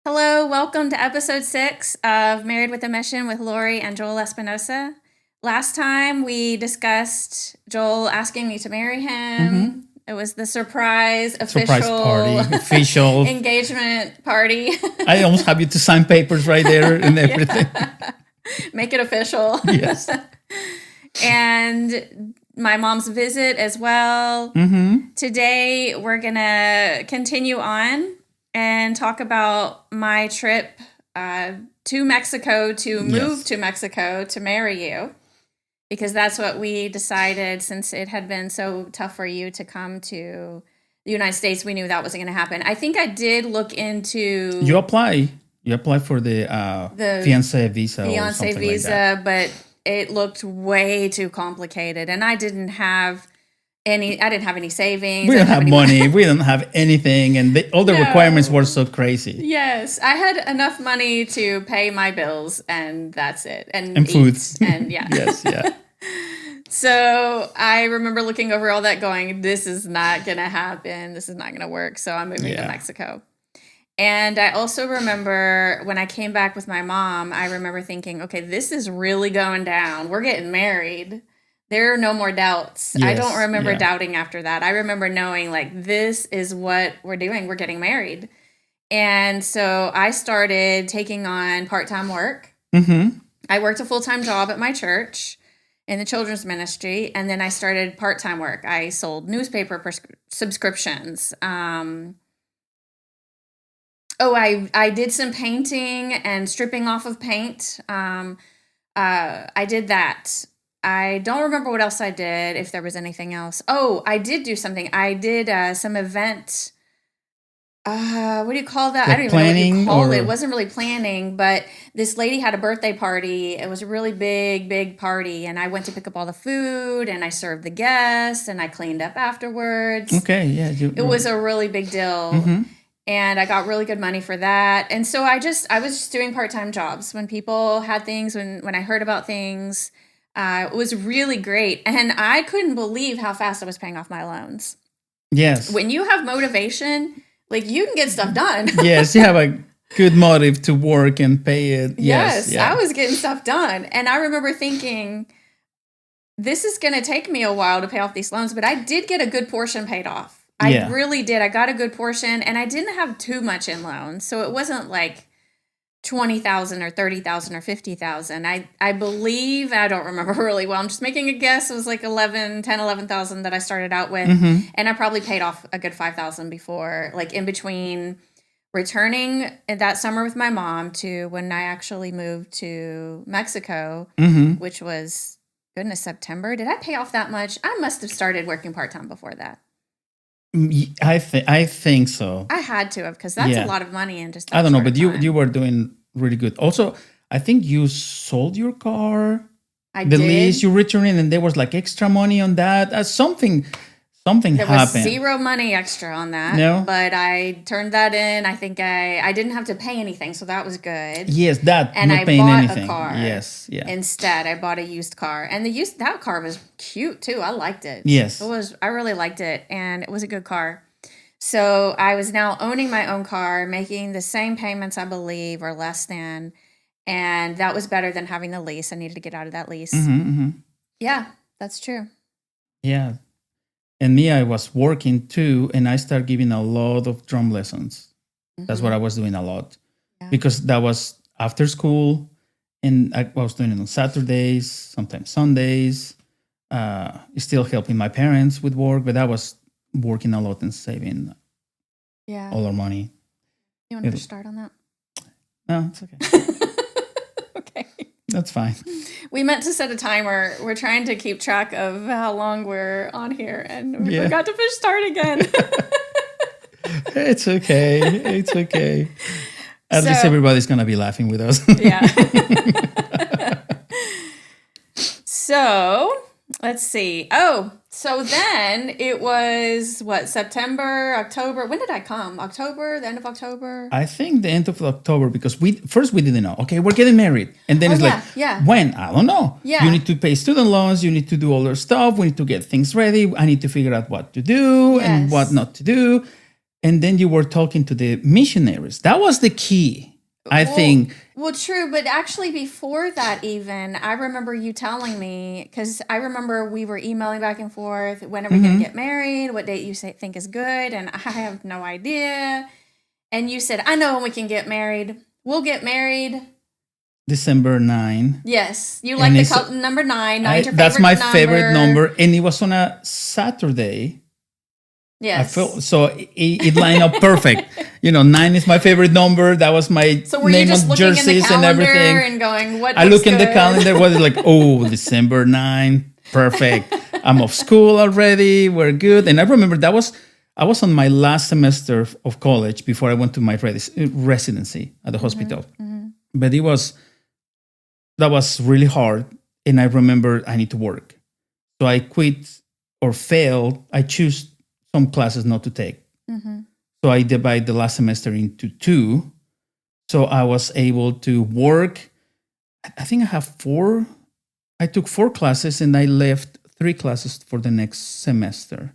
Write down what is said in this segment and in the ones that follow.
Hello, welcome to episode 6 of Married with a Mission with Lauri and Joel Espinosa. Last time we discussed Joel asking me to marry Mm-hmm. him. It was the surprise Surprise official party, official. engagement party. I almost have you to sign papers right there and everything. Make it official. Yes. And my mom's visit as well. Mm-hmm. Today we're going to continue on and talk about my trip to Mexico to move Yes. to Mexico to marry you, because that's what we decided. Since it had been so tough for you to come to the United States, we knew that wasn't going to happen. I think I did look into You apply for the fiancé visa or fiance something visa, like that. but it looked way too complicated, and I didn't have any savings. We I don't didn't have any money. We don't have anything, and all the No. requirements were so crazy. Yes, I had enough money to pay my bills, and that's it. And And food. eat, and yeah. Yes, yeah. So I remember looking over all that going, this is not going to happen. This is not going to work. So I'm moving to Yeah. Mexico. And I also remember when I came back with my mom, I remember thinking, okay, this is really going down. We're getting married. There are no more doubts. I Yes, don't remember yeah. doubting after that. I remember knowing, like, this is what we're doing. We're getting married. And so I started taking on part-time work. Mm-hmm. I worked a full-time job at my church in the children's ministry, and then I started part-time work. I sold newspaper subscriptions. I did some painting and stripping off of paint. I did that. I don't remember what else I did, if there was anything else. Oh, I did do something. I did some event. What do you call that? Like I don't even know what you planning call it. or- It wasn't really planning, but this lady had a birthday party. It was a really big party, and I went to pick up all the food, and I served the guests, and I cleaned up afterwards. Okay, yeah. It was a really big deal. Mm-hmm. And I got really good money for that. And so I was just doing part-time jobs when people had things, when I heard about things. It was really great. And I couldn't believe how fast I was paying off my loans. Yes. When you have motivation, like, you can get stuff done. Yes, you have a good motive to work and pay it. Yes, yeah. I was getting stuff done. And I remember thinking, this is going to take me a while to pay off these loans, but I did get a good portion paid off. I really did. I got a good portion, and I didn't have too much in loans. So it wasn't like 20,000 or 30,000 or 50,000. I believe, I don't remember really well. I'm just making a guess. It was like 11,000 that I started out with. Mm-hmm. And I probably paid off a good 5,000 before, like in between returning that summer with my mom to when I actually moved to Mexico, Mm-hmm. which was, goodness, September. Did I pay off that much? I must have started working part-time before that. I think so. I had to have, because that's Yeah. a lot of money in just that I don't know, short but of time. you were doing really good. Also, I think you sold your car, I the did. lease you returned, and there was like extra money on that. Something There was happened. zero money extra on that. No? But I turned that in. I think I didn't have to pay anything, so that was good. Yes, that And not I paying bought anything. a car. Yes, yeah. Instead, I bought a used car, and that car was cute too. I liked it. Yes. I really liked it, and it was a good car. So I was now owning my own car, making the same payments, I believe, or less than, and that was better than having the lease. I needed to get out of that lease. Mm-hmm, mm-hmm. Yeah, that's true. Yeah. And me, I was working too, and I started giving a lot of drum lessons. That's what I was doing a lot. Yeah. Because that was after school, and I was doing it on Saturdays, sometimes Sundays, still helping my parents with work, but I was working a lot and saving Yeah. all our money. You want to start on that? No, it's okay. Okay. That's fine. We meant to set a timer. We're trying to keep track of how long we're on here, and we Yeah. forgot to push start again. It's okay. It's okay. At least So- everybody's going to be laughing with us. Yeah. So, let's see. Oh, so then it was what, September, October? When did I come? October, the end of October? I think the end of October, because we didn't know. Okay, we're getting married, and then Oh, it's yeah, like, yeah. when? I don't know. Yeah. You need to pay student loans. You need to do all their stuff. We need to get things ready. I need to figure out what to do and Yes. what not to do. And then you were talking to the missionaries. That was the key, I think. Well, true. But actually, before that, even, I remember you telling me, because I remember we were emailing back and forth. When are we going to get married? What date you think is good? And I have no idea. And you said, I know when we can get married. We'll get married December 9. Yes. You like the number 9. Nine's your favorite that's my number. favorite number. And it was on a Saturday. Yes. I felt so it lined up perfect. 9 is my favorite number. That was my name on jerseys and everything. And going, what I look in the calendar. Was like, oh, December 9, perfect. I'm off school already. We're good. And I remember I was on my last semester of college before I went to my residency at the hospital. Mm-hmm. But that was really hard. And I remember I need to work. So I quit or failed. I choose some classes not to take. Mm-hmm. So I divide the last semester into 2. So I was able to work. I think I took 4 classes and I left 3 classes for the next semester.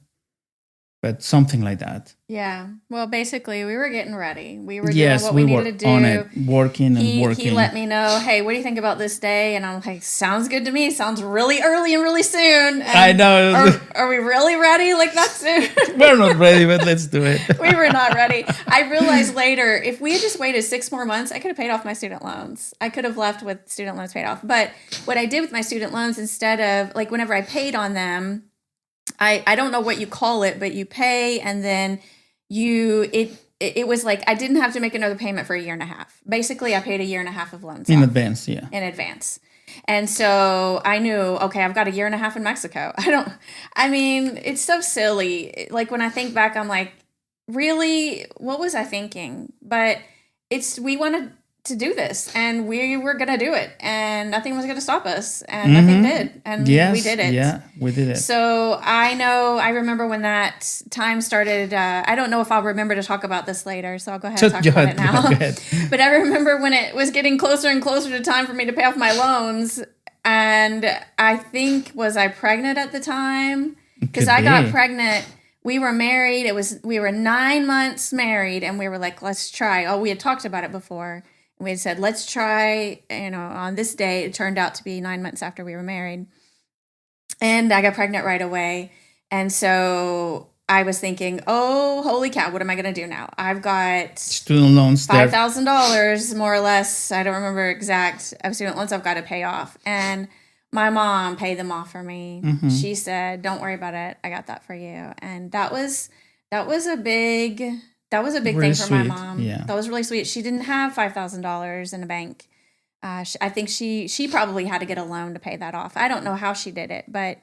But something like that. Yeah. Well, basically, we were getting ready. We were doing what we needed to do. On it, working. He let me know, hey, what do you think about this day? And I'm like, sounds good to me. Sounds really early and really soon. And I know. Are we really ready like that soon? We're not ready, but let's do it. We were not ready. I realized later, if we had just waited 6 more months, I could have paid off my student loans. I could have left with student loans paid off. But what I did with my student loans, instead of, like, whenever I paid on them, I don't know what you call it, but you pay and then it was like I didn't have to make another payment for a year and a half. Basically, I paid a year and a half of loans in advance, yeah. In advance. And so I knew, okay, I've got a year and a half in Mexico. It's so silly. Like when I think back, I'm like, really, what was I thinking? But we wanted to do this and we were going to do it and nothing was going to stop us and nothing did. And we did it. Yeah, we did it. So I remember when that time started, I don't know if I'll remember to talk about this later. So I'll go ahead and talk about it now. Go ahead. But I remember when it was getting closer and closer to time for me to pay off my loans. And I think, was I pregnant at the time? Because I got pregnant. We were married. We were 9 months married and we were like, let's try. Oh, we had talked about it before. We had said, let's try, on this day. It turned out to be 9 months after we were married. And I got pregnant right away. And so I was thinking, oh, holy cow, what am I going to do now? I've got student loans, $5,000 more or less. I don't remember exact of student loans I've got to pay off. And my mom paid them off for me. Mm-hmm. She said, don't worry about it. I got that for you. And that was a big... That was a big really thing for sweet. My mom. Yeah. That was really sweet. She didn't have $5,000 in a bank. I think she probably had to get a loan to pay that off. I don't know how she did it, but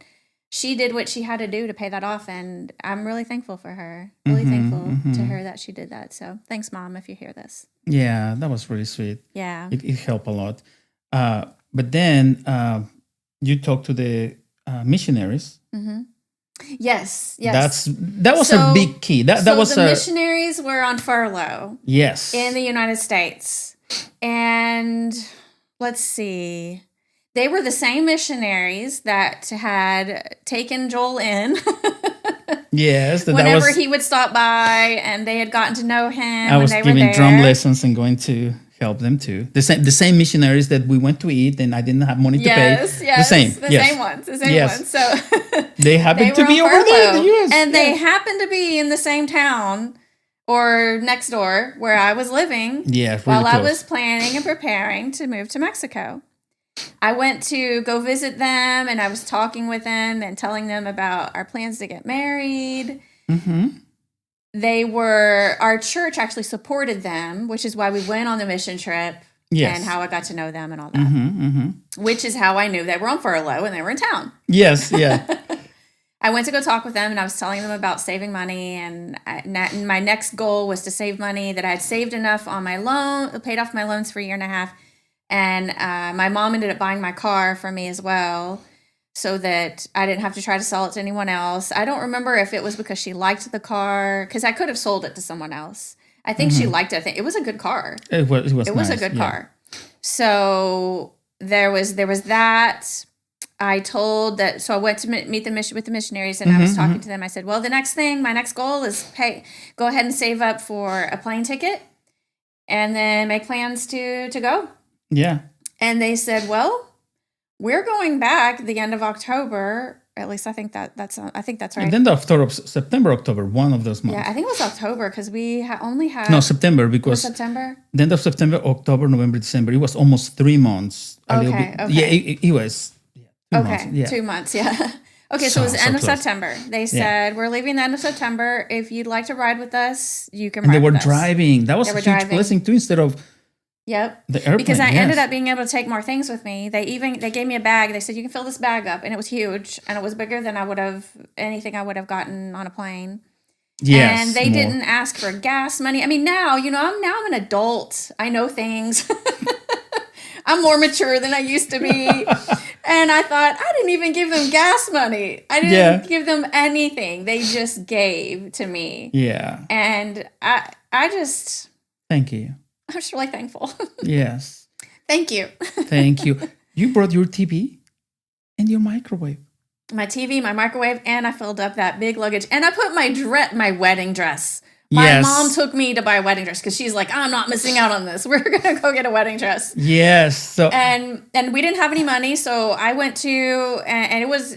she did what she had to do to pay that off, and I'm really thankful for her. Really thankful to her that she did that. So thanks, Mom, if you hear this. Yeah, that was really sweet. Yeah. It helped a lot. But then you talked to the missionaries. Mm-hmm. Yes. That was a big key. That was the missionaries were on furlough. Yes. In the United States. And let's see. They were the same missionaries that had taken Joel in. Yes. Whenever he would stop by and they had gotten to know him. I was giving drum lessons and going to help them too. The same missionaries that we went to eat and I didn't have money to pay. Yes. The same. Same ones. So they happened to be over there in the US. And they happened to be in the same town or next door where I was living. Yeah, really while close. I was planning and preparing to move to Mexico. I went to go visit them and I was talking with them and telling them about our plans to get married. Mm-hmm. Our church actually supported them, which is why we went on the mission trip. Yes. And how I got to know them and all that. Mm-hmm, mm-hmm. Which is how I knew they were on furlough and they were in town. Yes, yeah. I went to go talk with them and I was telling them about saving money. And my next goal was to save money, that I had saved enough on my loan, paid off my loans for a year and a half. And my mom ended up buying my car for me as well, so that I didn't have to try to sell it to anyone else. I don't remember if it was because she liked the car, because I could have sold it to someone else. I think she liked it. I think it was a good car. It was nice, a good car. So there was that. I told that, so I went to meet with the missionaries, and I was talking to them. I said, well, my next goal is go ahead and save up for a plane ticket and then make plans to go. Yeah. And they said, well, we're going back the end of October. At least I think that's right. And then September, October, one of those months. Yeah, I think it was October because we only had... No, September, because... September? The end of September, October, November, December. It was almost 3 months. Okay. Yeah, it was 2 months. Yeah. 2 months, yeah. Okay, so it was the end of September. They said, we're leaving the end of September. If you'd like to ride with us, you can ride with us. And they were driving. That was a huge blessing too, instead of... Yep. The airplane, because I ended up being able to take more things with me. They gave me a bag. They said, you can fill this bag up. And it was huge. And it was bigger than anything I would have gotten on a plane. Yes. And they didn't ask for gas money. I mean, now, I'm an adult. I know things. I'm more mature than I used to be. And I thought, I didn't even give them gas money. I didn't give them anything. They just gave to me. Yeah. And I just... Thank you. I'm just really thankful. Yes. Thank you. Thank you. You brought your TV and your microwave. My TV, my microwave, and I filled up that big luggage. And I put my wedding dress. My mom took me to buy a wedding dress because she's like, I'm not missing out on this. We're going to go get a wedding dress. Yes. So And we didn't have any money, so I went to, and it was,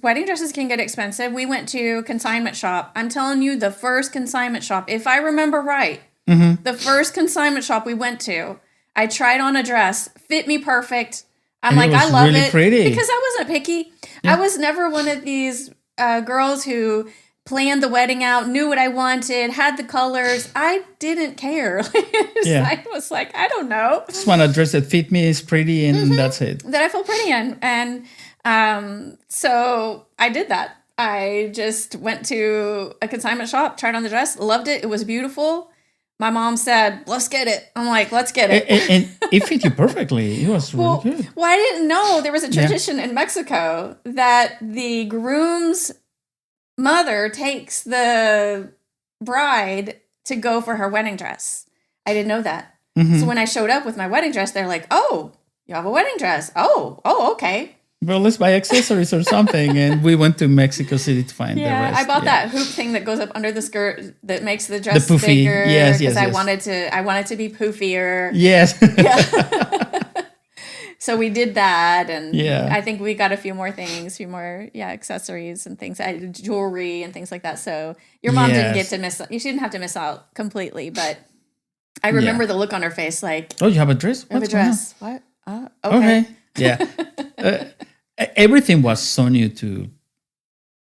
wedding dresses can get expensive. We went to consignment shop. I'm telling you, the first consignment shop, if I remember right, the first consignment shop we went to, I tried on a dress, fit me perfect. I'm like, I love it. Pretty. Because I wasn't picky. Yeah. I was never one of these girls who planned the wedding out, knew what I wanted, had the colors. I didn't care. I was like, I don't know. Just want a dress that fit me, is pretty, and that's it. That I feel pretty in. And so I did that. I just went to a consignment shop, tried on the dress, loved it. It was beautiful. My mom said, let's get it. I'm like, let's get it. And it fit you perfectly. It was really good. Well, I didn't know there was a tradition in Mexico that the groom's mother takes the bride to go for her wedding dress. I didn't know that. So when I showed up with my wedding dress, they're like, oh, you have a wedding dress. Oh, okay. Well, let's buy accessories or something. And we went to Mexico City to find the rest. I bought that hoop thing that goes up under the skirt that makes the dress bigger. Yes, because I wanted to be poofier. Yes. Yeah. So we did that, and I think we got a few more accessories and things, jewelry and things like that. So your mom didn't get to miss. You didn't have to miss out completely, but I remember the look on her face, like, oh, you have a dress? I have a dress. What? Okay. Yeah. Everything was so new to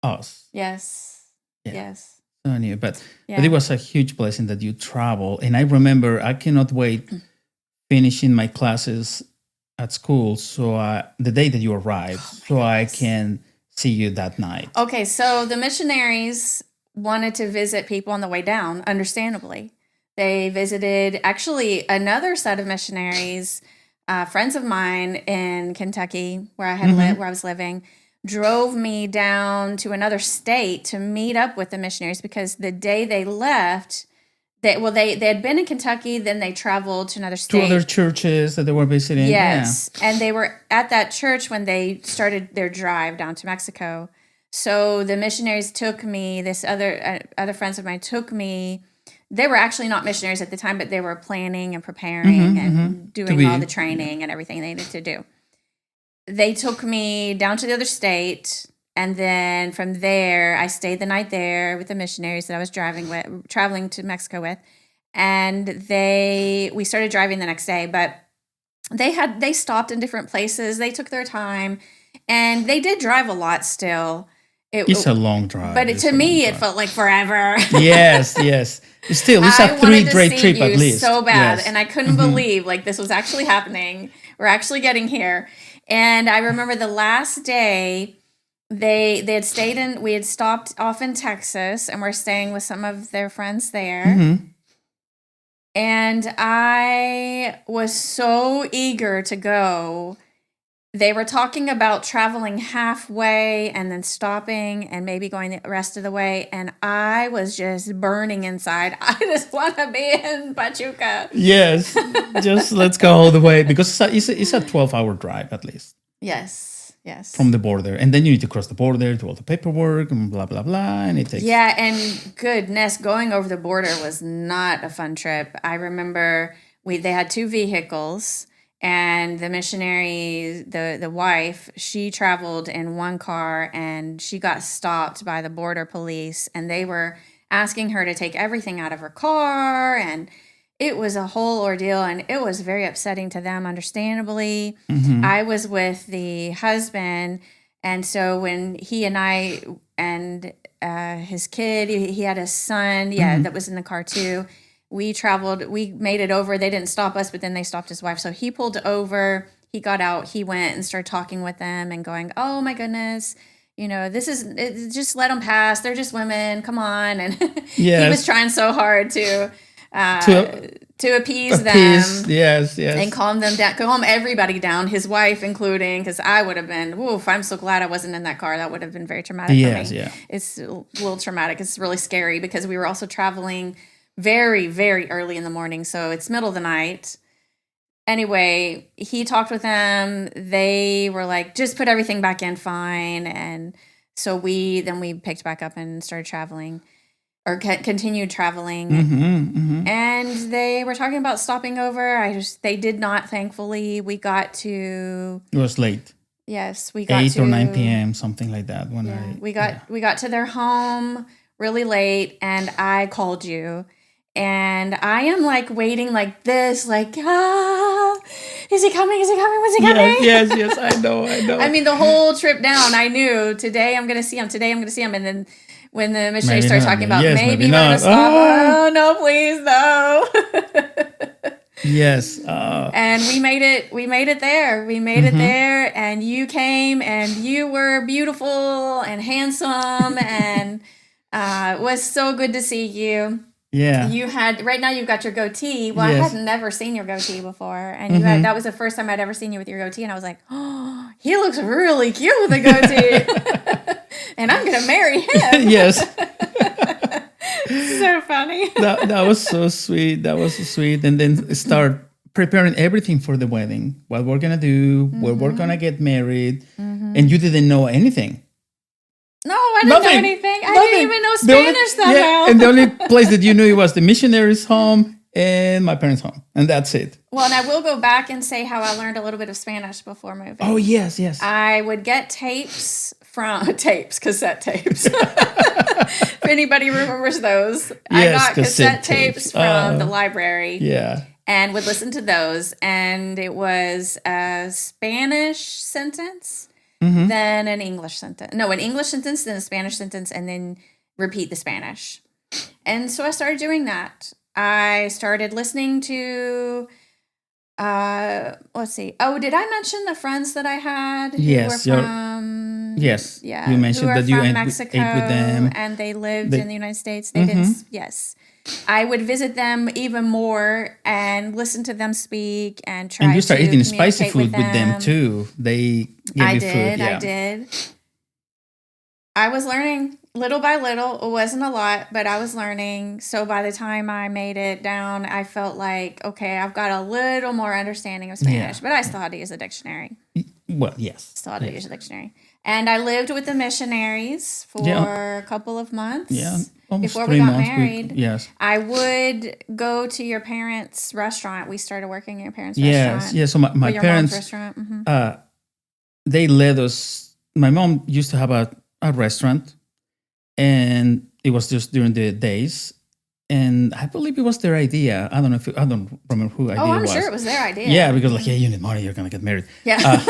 us. Yes. Yes. So new, but it was a huge blessing that you travel. And I remember I cannot wait finishing my classes at school. So the day that you arrive, I can see you that night. Okay. So the missionaries wanted to visit people on the way down, understandably. They visited actually another set of missionaries. Friends of mine in Kentucky, where I had where I was living, drove me down to another state to meet up with the missionaries because the day they left, they had been in Kentucky, then they traveled to another state. To other churches that they were visiting. Yes, and they were at that church when they started their drive down to Mexico. So the missionaries took me. This other friends of mine took me. They were actually not missionaries at the time, but they were planning and preparing and doing all the training and everything they needed to do. They took me down to the other state, and then from there, I stayed the night there with the missionaries that I was traveling to Mexico with, and we started driving the next day. But they stopped in different places. They took their time, and they did drive a lot still. It's a long drive. But to me, it felt like forever. Yes. Still, it's a 3-day trip at least. So bad. Yes. And I couldn't believe this was actually happening. We're actually getting here. And I remember the last day we had stopped off in Texas, and we're staying with some of their friends there. And I was so eager to go. They were talking about traveling halfway and then stopping and maybe going the rest of the way. And I was just burning inside. I just want to be in Pachuca. Yes. Just let's go all the way because it's a 12-hour drive at least. Yes. Yes. from the border. And then you need to cross the border, do all the paperwork and blah, blah, blah. And it takes... Yeah, and goodness, going over the border was not a fun trip. I remember they had 2 vehicles, and the missionary, the wife, she traveled in one car, and she got stopped by the border police, and they were asking her to take everything out of her car, and it was a whole ordeal, and it was very upsetting to them, understandably. I was with the husband, and so when he and I and his kid, he had a son, that was in the car too. We traveled, we made it over. They didn't stop us, but then they stopped his wife. So he pulled over, he got out, he went and started talking with them and going, oh my goodness, just let them pass. They're just women. Come on. And he was trying so hard to appease them. Yes. And calm them down, calm everybody down, his wife including, because I would have been, I'm so glad I wasn't in that car. That would have been very traumatic for me. Yeah. It's a little traumatic. It's really scary because we were also traveling very, very early in the morning. So it's middle of the night. Anyway, he talked with them. They were like, just put everything back in fine. And so we picked back up and started traveling. Or continued traveling, and they were talking about stopping over. They did not. Thankfully, we got to. It was late. Yes, we got 8 to, or 9 p.m. something like that. We got to their home really late, and I called you, and I am like waiting like this, like is he coming? Is he coming? When's he coming? Yes, I know. I mean, the whole trip down, I knew today I'm gonna see him. Today I'm gonna see him, and then. When the missionary started talking about maybe we're going to stop. Oh, no, please, no. Yes. And we made it there. We made it there. And you came and you were beautiful and handsome. And it was so good to see you. Yeah. Right now you've got your goatee. Well, I had never seen your goatee before. And that was the first time I'd ever seen you with your goatee. And I was like, oh, he looks really cute with a goatee. And I'm going to marry him. Yes. So funny. That was so sweet. And then start preparing everything for the wedding. What we're going to do, where we're going to get married. And you didn't know anything. No, I didn't know anything. I didn't even know Spanish that well. And the only place that you knew was the missionary's home and my parents' home. And that's it. Well, and I will go back and say how I learned a little bit of Spanish before moving. Oh, yes. I would get cassette tapes. If anybody remembers those. Yes, I got cassette tapes from the library. Yeah. And would listen to those. And it was a Spanish sentence. Then an English sentence. No, an English sentence, then a Spanish sentence, and then repeat the Spanish. And so I started doing that. I started listening to, let's see. Oh, did I mention the friends that I had? Yes. Yes. Yeah. You mentioned that you ate with them. And they lived in the United States. They didn't, yes. I would visit them even more and listen to them speak and try to And you start eating spicy food with them too. They gave you food. I did. I was learning little by little. It wasn't a lot, but I was learning. So by the time I made it down, I felt like, okay, I've got a little more understanding of Spanish, but I still had to use a dictionary. Well, yes. Still had to use a dictionary. And I lived with the missionaries for a couple of months. Yeah. Before we got married. Yes. I would go to your parents' restaurant. We started working at your parents' restaurant. Yes. So my parents, restaurant. They let us, my mom used to have a restaurant, and it was just during the days. And I believe it was their idea. I don't remember who idea it was. Oh, I'm sure it was their idea. Yeah, because you need money, you're going to get married. Yeah.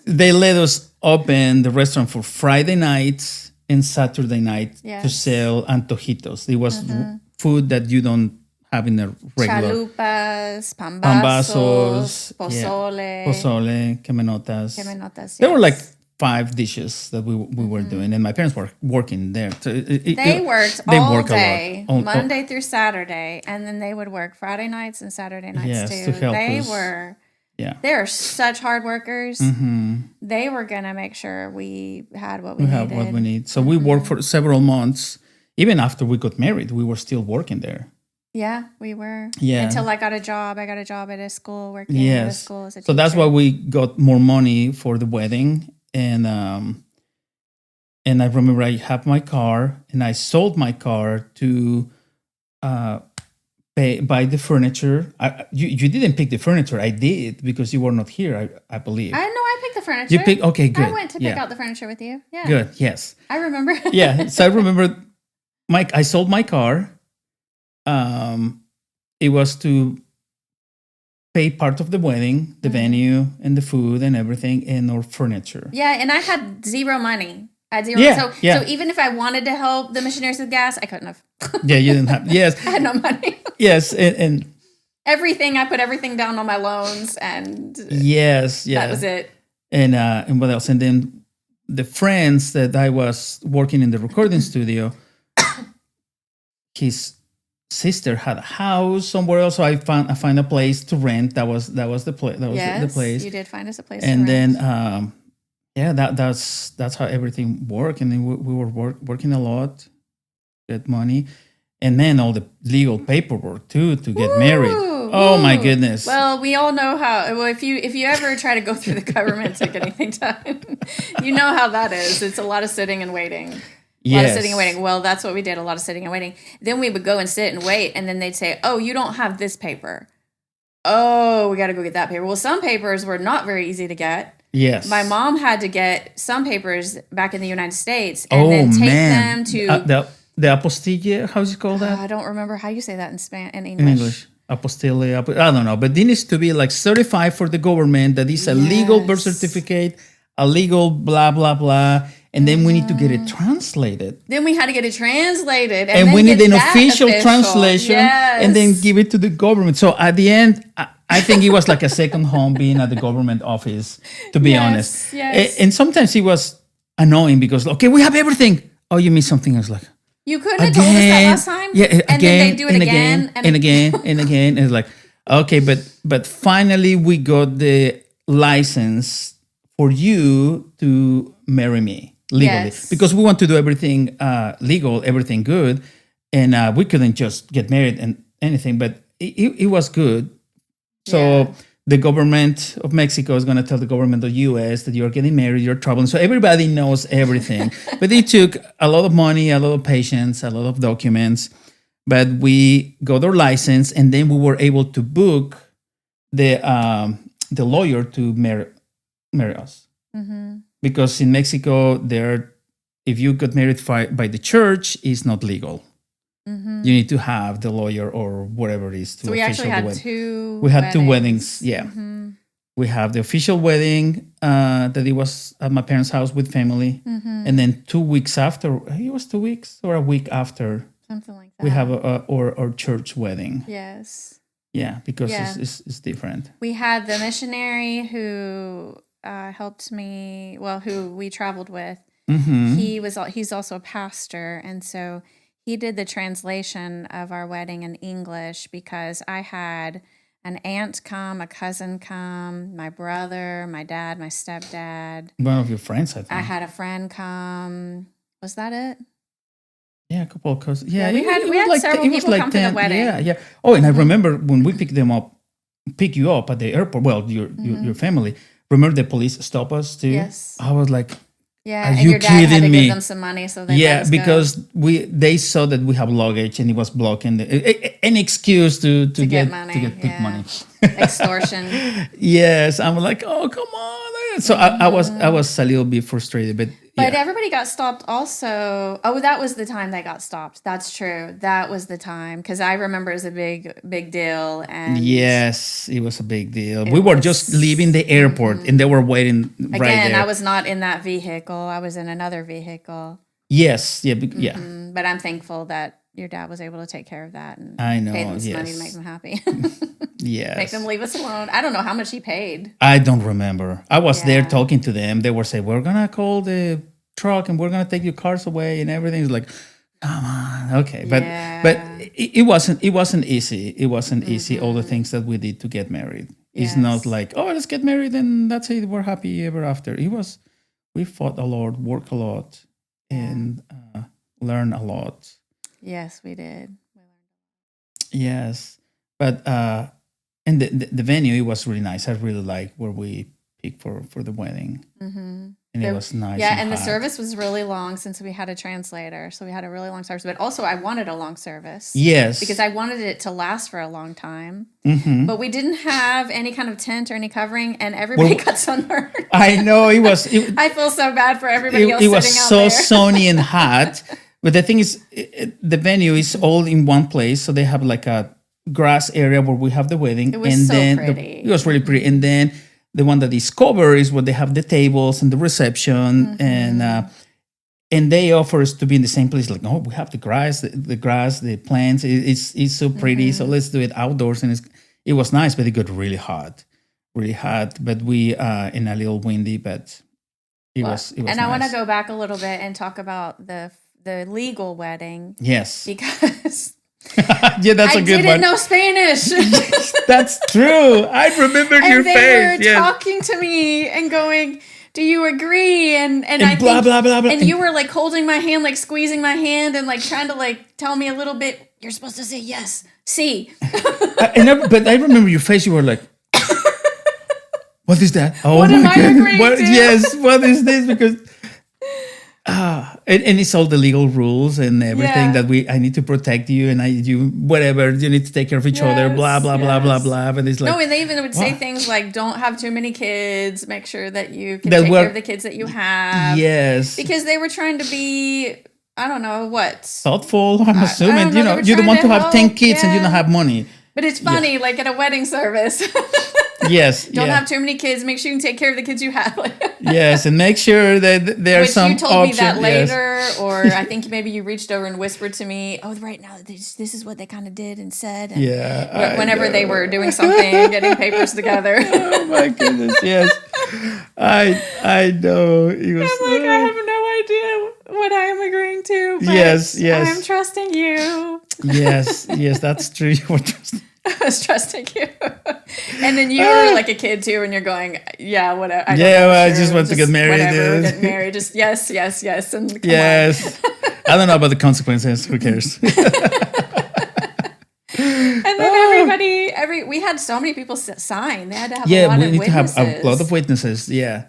They let us open the restaurant for Friday nights and Saturday night to sell antojitos. It was food that you don't have in a regular. Chalupas, pambazos, pozole. Pozole, quemenotas. Yes. There were like 5 dishes that we were doing, and my parents were working there. So they worked all day, Monday through Saturday, and then they would work Friday nights and Saturday nights too. To help us. They're such hard workers. They were going to make sure we had what we needed. What we need. So we worked for several months. Even after we got married, we were still working there. Yeah, we were. Yeah. Until I got a job. I got a job at a school, working at a school. As a teacher. So that's why we got more money for the wedding. and I remember I had my car, and I sold my car to buy the furniture. You didn't pick the furniture. I did because you were not here. I believe. I know I picked the furniture. You picked. Okay, good. I went to pick out the furniture with you. Yeah. Good. Yes. I remember. Yeah. So I remember, Mike. I sold my car. It was to pay part of the wedding, the venue, and the food and everything, and our furniture. Yeah, and I had zero money. I had zero. Yeah, So even if I wanted to help the missionaries with gas, I couldn't have. Yeah, you didn't have. Yes, I had no money. Yes, and everything, I put everything down on my loans, and yes, yeah, that was it. And what else? And then the friends that I was working in the recording studio, his sister had a house somewhere else, so I find a place to rent. That was the place. That was the place. You did find us a place. And to rent. then that's how everything worked. And then we were working a lot, get money, and then all the legal paperwork too to get married. Oh my goodness! Well, we all know how. Well, if you ever try to go through the government to get anything done, you know how that is. It's a lot of sitting and waiting. A lot of sitting and waiting. Well, that's what we did. A lot of sitting and waiting. Then we would go and sit and wait, and then they'd say, "Oh, you don't have this paper. Oh, we got to go get that paper." Well, some papers were not very easy to get. Yes. My mom had to get some papers back in the United States and then take them to the apostille. How's it called that? I don't remember how you say that in English. In English. Apostille. I don't know, but it needs to be like certified for the government that is a legal birth certificate, a legal blah blah blah. And then we need to get it translated. Then we had to get it translated. And we need an official translation and then give it to the government. So at the end, I think it was like a second home being at the government office, to be honest. Yes. And sometimes it was annoying because, okay, we have everything. Oh, you missed something. I was like, you couldn't have told us that last time? Yeah, again, and then they do it again. And again. And it's like, okay, but finally we got the license for you to marry me. Legally, because we want to do everything legal, everything good, and we couldn't just get married and anything. But it was good. So the government of Mexico is going to tell the government of the U.S. that you're getting married, you're traveling. So everybody knows everything. But it took a lot of money, a lot of patience, a lot of documents. But we got our license, and then we were able to book the lawyer to marry us. Mm-hmm. Because in Mexico, if you got married by the church, it's not legal. Mm-hmm. You need to have the lawyer or whatever it is to. So we actually had two. We had 2 weddings. Yeah, we have the official wedding that it was at my parents' house with family, and then 2 weeks after, it was 2 weeks or a week after, something like that. we have our church wedding. Yes. Yeah, because it's different. We had the missionary who helped me. Well, who we traveled with. Mm-hmm. He's also a pastor, and so he did the translation of our wedding in English because I had an aunt come, a cousin come, my brother, my dad, my stepdad. One of your friends, I think. I had a friend come. Was that it? Yeah, a couple of cousins. Yeah, we had several people come to the wedding. Yeah. Oh, and I remember when we pick you up at the airport. Well, your family. Remember the police stopped us too? Yes. I was like, yeah, are and you your dad kidding had to me? give them some money so they let us because go. They saw that we have luggage and it was blocking an excuse to get money, to get money. Extortion. Yes, I'm like, oh come on. So I was a little bit frustrated, but everybody got stopped also. Oh, that was the time they got stopped. That's true. That was the time because I remember it was a big deal. And yes, it was a big deal. We were just leaving the airport and they were waiting right there. Again, I was not in that vehicle. I was in another vehicle. Yes, yeah. But I'm thankful that your dad was able to take care of that and pay them some money to make them happy. Yes. Make them leave us alone. I don't know how much he paid. I don't remember. I was there talking to them. They were saying, we're going to call the truck and we're going to take your cars away and everything. It's like, come on. Okay. But it wasn't easy. It wasn't easy. All the things that we did to get married. Yes. It's not like, oh, let's get married and that's it. We're happy ever after. We fought a lot, worked a lot, and learned a lot. Yes, we did. Yes. But, and the venue, it was really nice. I really liked where we picked for the wedding. Mm-hmm. and it was nice. Yeah, and the hot. service was really long since we had a translator. So we had a really long service. But also, I wanted a long service. Yes. Because I wanted it to last for a long time. Mm-hmm. But we didn't have any kind of tent or any covering, and everybody got sunburned. I know it was. I feel so bad for everybody else. It was sitting out so there. sunny and hot. But the thing is, the venue is all in one place, so they have like a grass area where we have the wedding. It was and so then pretty. It was really pretty. And then the one that is covered is where they have the tables and the reception, and they offer us to be in the same place. Like, no, we have the grass, the plants. It's so pretty. So let's do it outdoors. And it was nice, but it got really hot. But we in a little windy, but it was. And nice. I want to go back a little bit and talk about the legal wedding. Yes, because. Yeah, that's a good one. I didn't know Spanish. That's true. I remember your face. And they were talking to me and going, "Do you agree?" And I blah blah blah blah. And you were like holding my hand, like squeezing my hand, and like trying to like tell me a little bit. You're supposed to say yes, see. But I remember your face. You were like, "What is that? Oh what am I agreeing to? Yes, what is this?" Because. And it's all the legal rules and everything that I need to protect you and you whatever you need to take care of each other, blah blah blah blah blah. And it's like and they even would say things like, "Don't have too many kids. Make sure that you can take care of the kids that you have." Yes, because they were trying to be, I don't know what, thoughtful. I'm assuming you don't want to have 10 kids and you don't have money. But it's funny, like at a wedding service. Yes. Don't have too many kids. Make sure you can take care of the kids you have. Yes, and make sure that there are some options. You told me that later, or I think maybe you reached over and whispered to me, "Oh, right now this is what they kind of did and said." And whenever they were doing something, getting papers together. Oh my goodness! Yes, I know. It was, I'm like, I have no idea what I am agreeing to. But yes. I'm trusting you. Yes, that's true. You were trusting. I was trusting you. And then you were like a kid too, and you're going, yeah, whatever. I just want to get married. Whatever, get married. Just yes. And come on. I don't know about the consequences. Who cares? And then we had so many people sign. They had to have a lot of witnesses. We need to have a lot of witnesses. Yeah.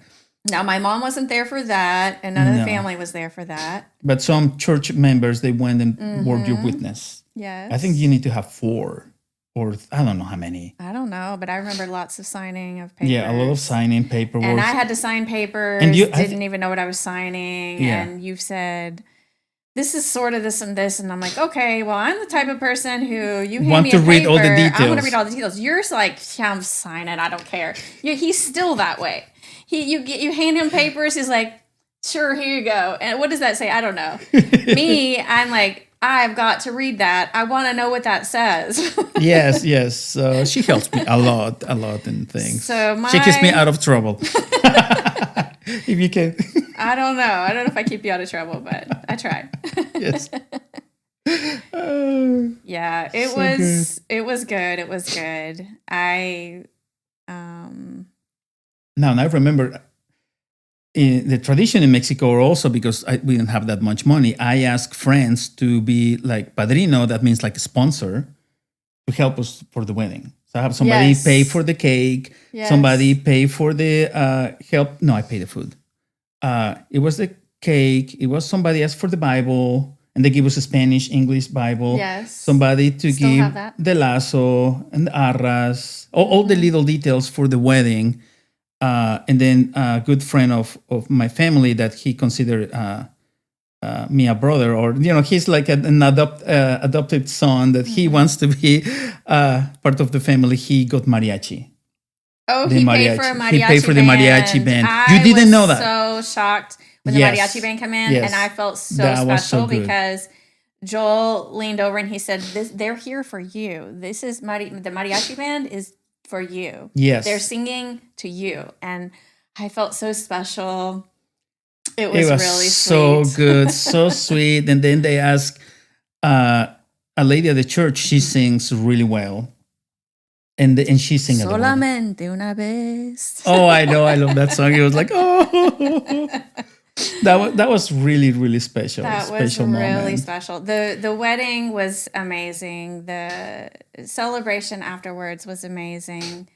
Now, my mom wasn't there for that, and none of the family was there for that. But some church members, they went and were your witness. Yes. I think you need to have 4. Or I don't know how many. I don't know, but I remember lots of signing of papers. Yeah, a lot of signing paperwork. And I had to sign papers. And you didn't even know what I was signing. Yeah. And you said, "This is sort of this and this," and I'm like, "Okay, well, I'm the type of person who you hand want me to a read paper, all the details. I want to read all the details." You're like, "Yeah, I'm signing. I don't care." He's still that way. You hand him papers. He's like, "Sure, here you go." And what does that say? I don't know. Me, I'm like, I've got to read that. I want to know what that says. Yes. She helps me a lot in things. So she keeps me out of trouble. If you can. I don't know. I don't know if I keep you out of trouble, but I try. Yes. Yeah, it was good. It was good. Now I remember in the tradition in Mexico, also because we didn't have that much money, I asked friends to be like padrino. That means like a sponsor to help us for the wedding. So I have somebody pay for the cake, somebody pay for the help. No, I pay the food. It was the cake. It was somebody else for the Bible, and they give us a Spanish, English Bible. Yes. Somebody to give the lazo and the arras, all the little details for the wedding. And then a good friend of my family that he considered me a brother, or he's like an adopted son that he wants to be part of the family. He got mariachi. Oh, he paid for a mariachi. He paid for the mariachi band. I you didn't know that? So shocked when the mariachi band came in, and I felt so special because Joel leaned over and he said, "They're here for you. This is the mariachi band is for you. Yes, they're singing to you," and I felt so special. It was really so sweet. Good, so sweet. And then they asked a lady at the church. She sings really well. And she sang Solamente una vez. Oh, I know. I love that song. It was like, oh, that was really, really special. That was really special. The wedding was amazing. The celebration afterwards was amazing.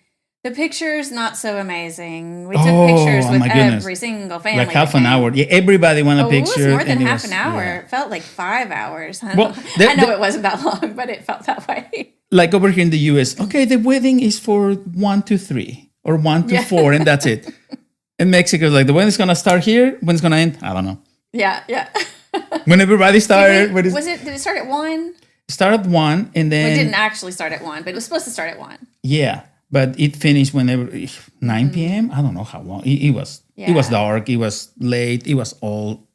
The pictures, not so amazing. We took pictures Oh with my goodness. every single family. Like half an hour. Yeah, everybody want a Oh, picture. it was more than and half an hour. Yeah. It felt like 5 hours. I Well, know it wasn't that long, but it felt that way. like over here in the US, okay, the wedding is for 1 to 3 or 1 to 4, and that's it. In Mexico, like the wedding's gonna start here, when it's gonna end, I don't know. Yeah, yeah. When everybody started, Did it start at 1? Start at 1, and then It didn't actually start at 1, but it was supposed to start at 1. Yeah, but it finished whenever 9 p.m. I don't know how long. It was. It was dark. It was late. It was all.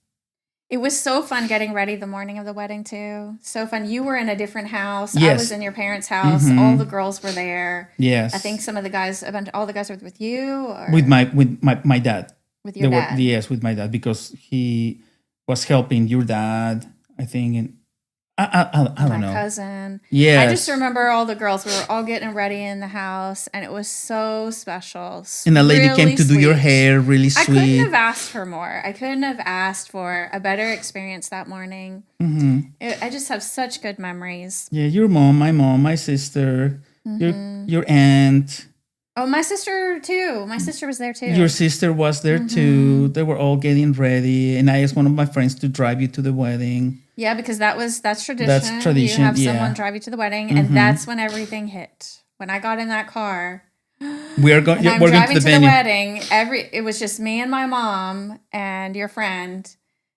It was so fun getting ready the morning of the wedding too. So fun. You were in a different house. Yes. I was in your parents' house. All the girls were there. Yes. I think some of the guys, all the guys were with you, or with my dad. with your dad. Yes, with my dad, because he was helping your dad, I think, and I don't know. My cousin. Yeah. I just remember all the girls. We were all getting ready in the house, and it was so special. And a lady really came to do your sweet. hair, really I couldn't sweet. have asked for more. I couldn't have asked for a better experience that morning. I just have such good memories. Yeah, your mom, my sister, your aunt. Oh, my sister too. My sister was there too. Your sister was there too. They were all getting ready, and I asked one of my friends to drive you to the wedding. Yeah, because that's tradition. That's tradition, You have yeah. someone drive you to the wedding, and that's when everything hit. When I got in that car, We're going. and I'm We're going driving to to the the venue. wedding. It was just me and my mom and your friend,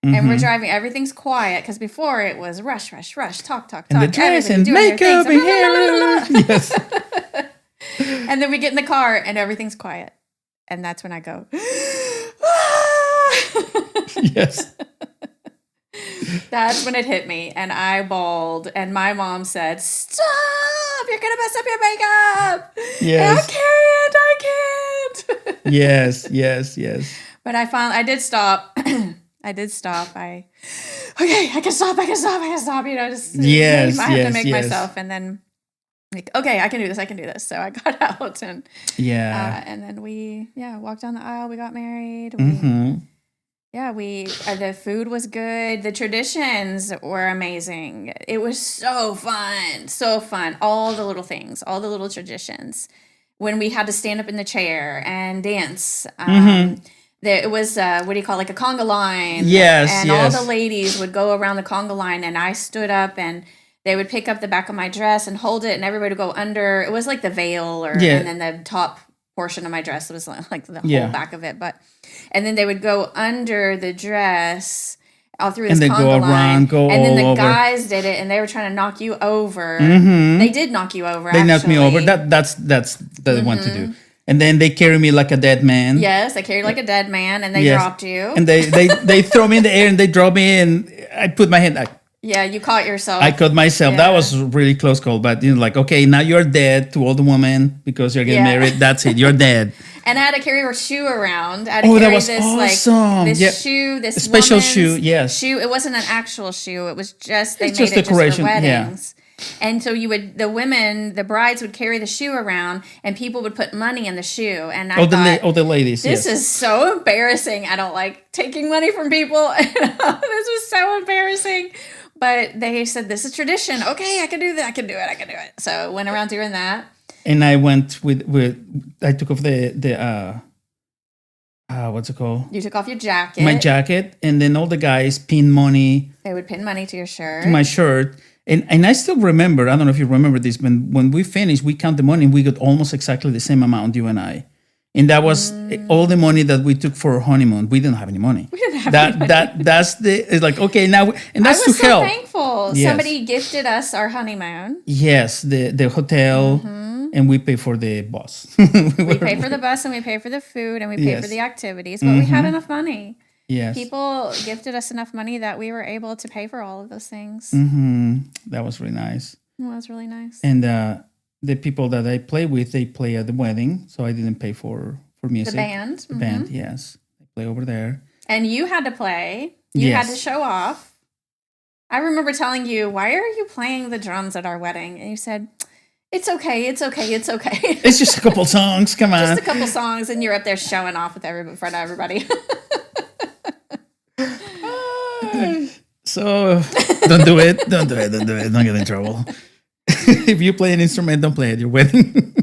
and we're driving. Everything's quiet because before it was rush, rush, rush, talk, And the dress and everybody doing their makeup and things. hair. Yes. And then we get in the car and everything's quiet, and that's when I go. Yes. That's when it hit me, and I bawled, and my mom said, "Stop! You're gonna mess up your makeup. Yes. I can't. Yes. Yes. But I did stop. I did stop. I can stop. You know, just Yes, I have to yes, make yes. myself, and then like, okay, I can do this. So I got out, and Yeah. and then we walked down the aisle. We got married. The food was good. The traditions were amazing. It was so fun. All the little things, all the little traditions. When we had to stand up in the chair and dance, it was what do you call, like a conga line? Yes, and yes. all the ladies would go around the conga line, and I stood up, and they would pick up the back of my dress and hold it, and everybody would go under. It was like the veil, and then the top portion of my dress was like the whole back of it, and then they would go under the dress all through this conga line, and then the guys did it, and they were trying to knock you over. They did knock you over. They knocked me over. That's they want to do. And then they carry me like a dead man. Yes, they carried like a dead man, and they dropped you. And they throw me in the air, and they drop me, and I put my hand. Yeah, you caught yourself. I caught myself. Yeah. That was a really close call. But like, okay, now you're dead to all the women because you're getting married. That's it. You're dead. And I had to carry her shoe around. I had to carry that was this awesome. this shoe, this special woman's shoe. Yes, shoe. It wasn't an actual shoe. It was just they It's made just it decoration, just for weddings. And so the brides would carry the shoe around, and people would put money in the shoe. And I thought, the ladies. this is so embarrassing. I don't like taking money from people. This was so embarrassing. But they said, this is tradition. Okay, I can do that. I can do it. So went around doing that. And I went with I took off the what's it called? You took off your jacket. My jacket, and then all the guys pinned money They would pin money to your shirt. to my shirt. And I still remember, I don't know if you remember this, when we finished, we count the money, and we got almost exactly the same amount, you and I. And that was all the money that we took for our honeymoon. We didn't have any money. We didn't have any money. It's like, okay, now, and that's to help. I was so thankful. Yes. Somebody gifted us our honeymoon. Yes, the hotel, and we pay for the bus. We pay for the bus, and we pay for the food, and we pay for the activities, but we had enough money. Yes. People gifted us enough money that we were able to pay for all of those things. That was really nice. It was really nice. And the people that I play with, they play at the wedding, so I didn't pay for music. The band. The band, yes. They play over there. And you had to play. You had to show off. I remember telling you, why are you playing the drums at our wedding? And you said, it's okay. It's just a couple songs. Come on. Just a couple songs, and you're up there showing off in front of everybody. So don't do it. Don't get in trouble. If you play an instrument, don't play at your wedding.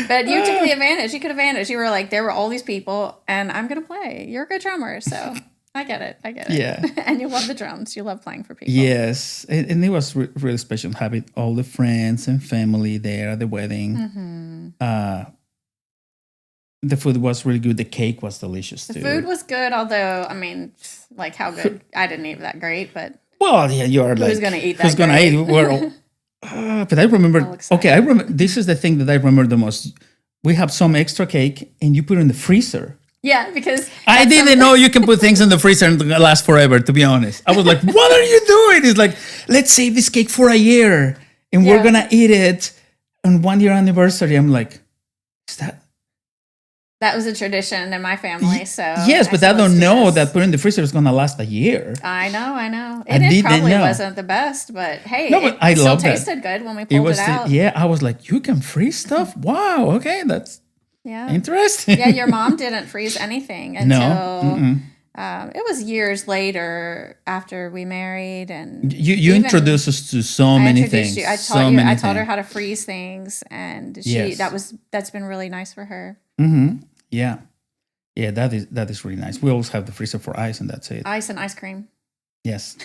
But you took the advantage. You could advantage. You were like, there were all these people, and I'm gonna play. You're a good drummer, so I get it. Yeah. And you love the drums. You love playing for people. Yes, and it was really special having all the friends and family there at the wedding. The food was really good. The cake was delicious too. The food was good, although, I mean, like how good? I didn't eat that great, but well, yeah, you are like who's gonna eat that? Who's gonna eat? But I remember. Okay, I remember. This is the thing that I remember the most. We have some extra cake, and you put it in the freezer. Yeah, because I didn't know you can put things in the freezer and it'll last forever, to be honest. I was like, what are you doing? It's like, let's save this cake for a year and we're going to eat it on 1 year anniversary. I'm like, is that? That was a tradition in my family. So yes, but I don't know that putting in the freezer is going to last a year. I know. It probably wasn't the best, but hey, I still love tasted good when we pulled it out. Yeah, I was like, you can freeze stuff? Wow, okay, that's interesting. Yeah, your mom didn't freeze anything until it was years later after we married, and you introduced us to so many things. I taught her how to freeze things, and that's been really nice for her. Mm-hmm. Yeah, that is really nice. We always have the freezer for ice, and that's it. Ice and ice cream. Yes.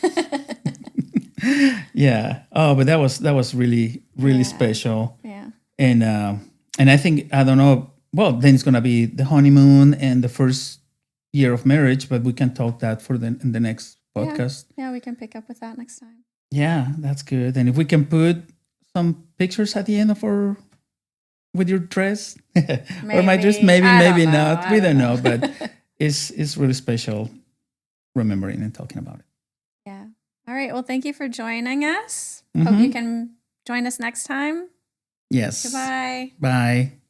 Yeah. Oh, but that was really special. Yeah. And I think, I don't know. Well, then it's gonna be the honeymoon and the first year of marriage, but we can talk that in the next podcast. Yeah, we can pick up with that next time. Yeah, that's good. And if we can put some pictures at the end with your dress or my dress, maybe not. We don't know, but it's really special remembering and talking about it. Yeah. All right. Well, thank you for joining us. Hope you can join us next time. Yes. Goodbye. Bye.